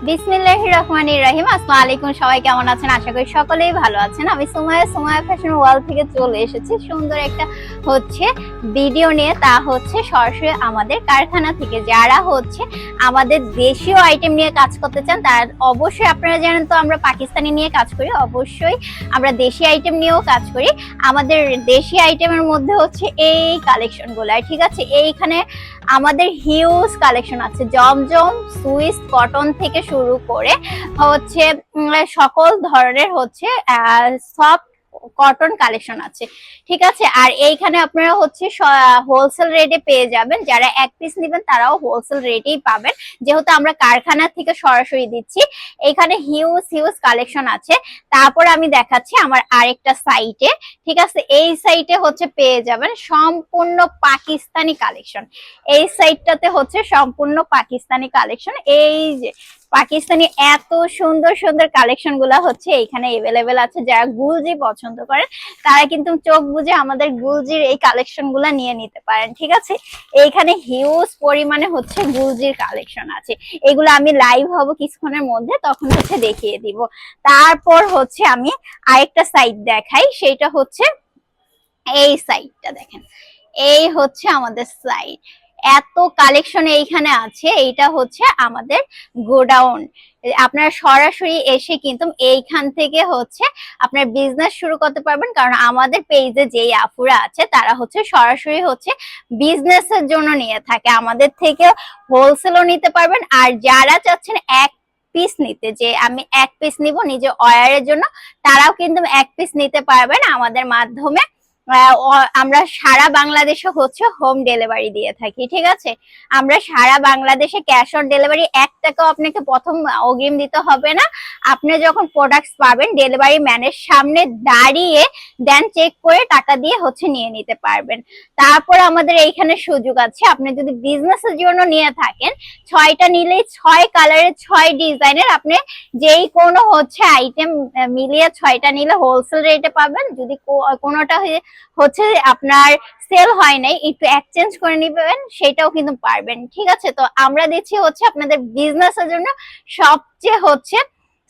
বিসমিল্লাহির রহমানির রহিম। আসসালামু আলাইকুম, সবাই কেমন আছেন? আশা করি সকলেই ভালো আছেন। আমি সুমাইয়া ফ্যাশন ওয়ার্ল্ড থেকে চলে এসেছি সুন্দর একটা ভিডিও নিয়ে। তা সরাসরি আমাদের কারখানা থেকে যারা আমাদের দেশীয় আইটেম নিয়ে কাজ করতে চান তারা অবশ্যই, আপনারা জানেন তো আমরা পাকিস্তানি নিয়ে কাজ করি, অবশ্যই আমরা দেশি আইটেম নিয়েও কাজ করি। আমাদের দেশি আইটেমের মধ্যে এই কালেকশন গুলা, ঠিক আছে। এইখানে আমাদের হিউজ কালেকশন আছে, জমজম সুইস কটন থেকে শুরু করে সকল ধরনের সফট কটন কালেকশন আছে, ঠিক আছে। আর এইখানে আপনারা হোলসেল রেটে পেয়ে যাবেন, যারা এক পিস নেবেন তারাও হোলসেল রেটেই পাবেন, যেহেতু আমরা কারখানা থেকে সরাসরি দিচ্ছি। এইখানে হিউজ হিউজ কালেকশন আছে। তারপর আমি দেখাচ্ছি আমার আরেকটা সাইটে, ঠিক আছে। এই সাইটে পেয়ে যাবেন সম্পূর্ণ পাকিস্তানি কালেকশন। এই সাইটটাতে সম্পূর্ণ পাকিস্তানি কালেকশন। এই যে পাকিস্তানি এত সুন্দর সুন্দর কালেকশন গুলা এইখানে এভেলেবেল আছে। যারা গুলজি পছন্দ করেন তারা কিন্তু চোখ বুজে আমাদের গুলজির এই কালেকশন গুলা নিয়ে নিতে পারেন, ঠিক আছে। এইখানে হিউজ পরিমাণে গুলজির কালেকশন আছে। এগুলো আমি লাইভ হব কিছুক্ষণের মধ্যে, তখন দেখিয়ে দিব। তারপর আমি আরেকটা সাইট দেখাই, সেটা এই সাইটটা দেখেন। এই আমাদের সাইট, এত কালেকশন এইখানে আছে। এইটা আমাদের গোডাউন। আপনারা সরাসরি এসে কিন্তু এইখান থেকে আপনার বিজনেস শুরু করতে পারবেন, কারণ আমাদের পেজে যেই আপুরা আছে তারা সরাসরি বিজনেসের জন্য নিয়ে থাকে। আমাদের থেকে হোলসেলও নিতে পারবেন, আর যারা চাচ্ছেন এক পিস নিতে, যে আমি এক পিস নিব নিজে অর্ডারের জন্য, তারাও কিন্তু এক পিস নিতে পারবেন আমাদের মাধ্যমে। আমরা সারা বাংলাদেশে হোম ডেলিভারি দিয়ে থাকি, ঠিক আছে। আমরা সারা বাংলাদেশে ক্যাশ অন ডেলিভারি, 1 টাকাও আপনাকে প্রথম অগ্রিম দিতে হবে না। আপনি যখন প্রোডাক্টস পাবেন ডেলিভারি ম্যানের সামনে দাঁড়িয়ে দেন চেক করে টাকা দিয়ে নিয়ে নিতে পারবেন। তারপর আমাদের এইখানে সুযোগ আছে, আপনি যদি বিজনেসের জন্য নিয়ে থাকেন, 6টা নিলেই 6 কালারের 6 ডিজাইনের আপনি যেই কোনো আইটেম মিলিয়ে 6টা নিলে হোলসেল রেটে পাবেন। যদি কোনোটা আপনার সেল হয় নাই, একটু এক্সচেঞ্জ করে নিবেন, সেটাও কিন্তু পারবেন, ঠিক আছে। তো আমরা দিচ্ছি আপনাদের বিজনেসের জন্য সবচেয়ে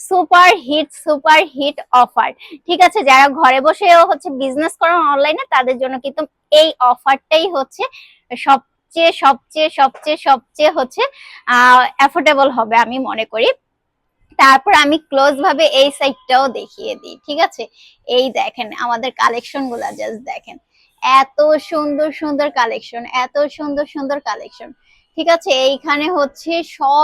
সুপার হিট অফার, ঠিক আছে। যারা ঘরে বসে বিজনেস করেন অনলাইনে, তাদের জন্য কিন্তু এই অফারটাই সবচেয়ে সবচেয়ে সবচেয়ে সবচেয়ে অ্যাফোর্ডেবল হবে আমি মনে করি। তারপর আমি ক্লোজ ভাবে এই সাইডটাও দেখিয়ে দিই, ঠিক আছে। এই দেখেন আমাদের কালেকশন গুলা, জাস্ট দেখেন, এত সুন্দর সুন্দর কালেকশন, এত সুন্দর সুন্দর কালেকশন, ঠিক আছে। এইখানে সব